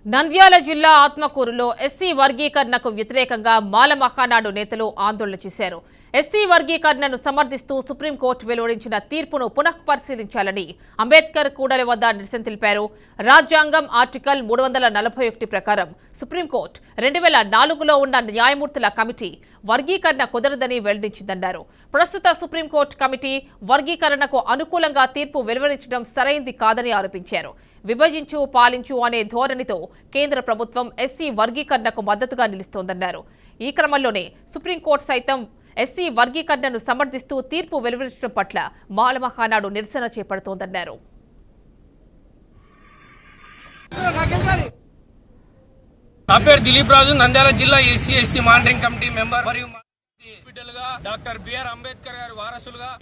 నంద్యాల జిల్లా ఆత్మకూరులో ఎస్సీ వర్గీకరణకు వ్యతిరేకంగా మాల మహానాడు నేతలు ఆందోళన చేశారు. ఎస్సీ వర్గీకరణను సమర్థిస్తూ సుప్రీంకోర్టు వెలువరించిన తీర్పును పునఃపరిశీలించాలని అంబేద్కర్ కూడలి వద్ద నిరసన తెలిపారు. రాజ్యాంగం ఆర్టికల్ 341 ప్రకారం సుప్రీంకోర్టు 2004లో ఉన్న న్యాయమూర్తుల కమిటీ వర్గీకరణ కుదరదని వెల్లడించిందన్నారు. ప్రస్తుత సుప్రీంకోర్టు కమిటీ వర్గీకరణకు అనుకూలంగా తీర్పు వెలువరించడం సరైంది కాదని ఆరోపించారు. విభజించు పాలించు అనే ధోరణితో కేంద్ర ప్రభుత్వం ఎస్సీ వర్గీకరణకు మద్దతుగా నిలుస్తోందన్నారు. ఈ క్రమంలోనే సుప్రీంకోర్టు సైతం ఎస్సీ వర్గీకరణను సమర్థిస్తూ తీర్పు వెలువరించడం పట్ల మాల మహానాడు నిరసన చేపడుతోందన్నారు. నా పేరు దిలీప్ రాజు, నంద్యాల జిల్లా SC ST monitoring committee member మరియు బిడ్డలుగా డాక్టర్ బిఆర్ అంబేద్కర్ గారి వారసులుగా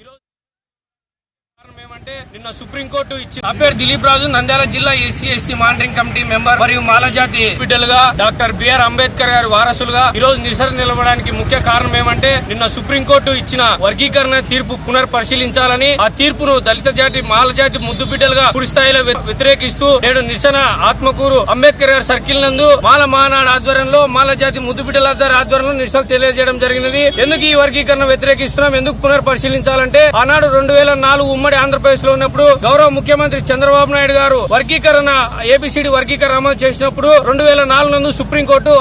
ఏమంటే నిన్న సుప్రీంకోర్టు ఇచ్చి నా పేరు దిలీప్ రాజు, నంద్యాల జిల్లా SC ST monitoring committee member మరియు మాలజాతి బిడ్డలుగా డాక్టర్ బిఆర్ అంబేద్కర్ గారి వారసులుగా ఈ రోజు నిరసన నిలవడానికి ముఖ్య కారణం ఏమంటే నిన్న సుప్రీంకోర్టు ఇచ్చిన వర్గీకరణ తీర్పు పునర్పరిశీలించాలని, ఆ తీర్పును దళిత జాతి మాలజాతి ముద్దు బిడ్డలుగా పూర్తి స్థాయిలో వ్యతిరేకిస్తూ నేడు నిరసన ఆత్మకూరు అంబేద్కర్ గారి సర్కిల్ నందు మాల మహానాడు ఆధ్వర్యంలో మాలజాతి ముద్దు బిడ్డల ఆధ్వర్యంలో నిరసన తెలియజేయడం జరిగినది. ఎందుకు ఈ వర్గీకరణ వ్యతిరేకిస్తున్నాం, ఎందుకు పునర్పరిశీలించాలంటే ఆనాడు 2004 ఉమ్మడి ఆంధ్రప్రదేశ్ లో ఉన్నప్పుడు గౌరవ ముఖ్యమంత్రి చంద్రబాబు నాయుడు గారు వర్గీకరణ ఏబిసిడి వర్గీకరణ అమలు చేసినప్పుడు 2004 నందు సుప్రీంకోర్టు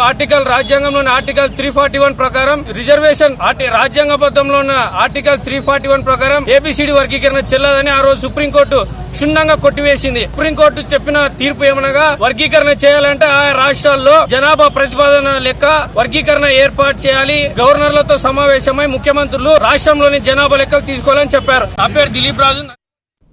రాజ్యాంగంలోని ఆర్టికల్ 341 ప్రకారం రిజర్వేషన్ రాజ్యాంగబద్దంలో ఉన్న ఆర్టికల్ 341 ప్రకారం ఏబిసిడి వర్గీకరణ చెల్లదని ఆ రోజు సుప్రీంకోర్టు క్షుణ్ణంగా కొట్టివేసింది. సుప్రీంకోర్టు చెప్పిన తీర్పు ఏమనగా వర్గీకరణ చేయాలంటే ఆ రాష్ట్రాల్లో జనాభా ప్రతిపాదన లెక్క వర్గీకరణ ఏర్పాటు చేయాలి, గవర్నర్లతో సమావేశమై ముఖ్యమంత్రులు రాష్ట్రంలోని జనాభా లెక్కలు తీసుకోవాలని చెప్పారు. నా పేరు దిలీప్ రాజు.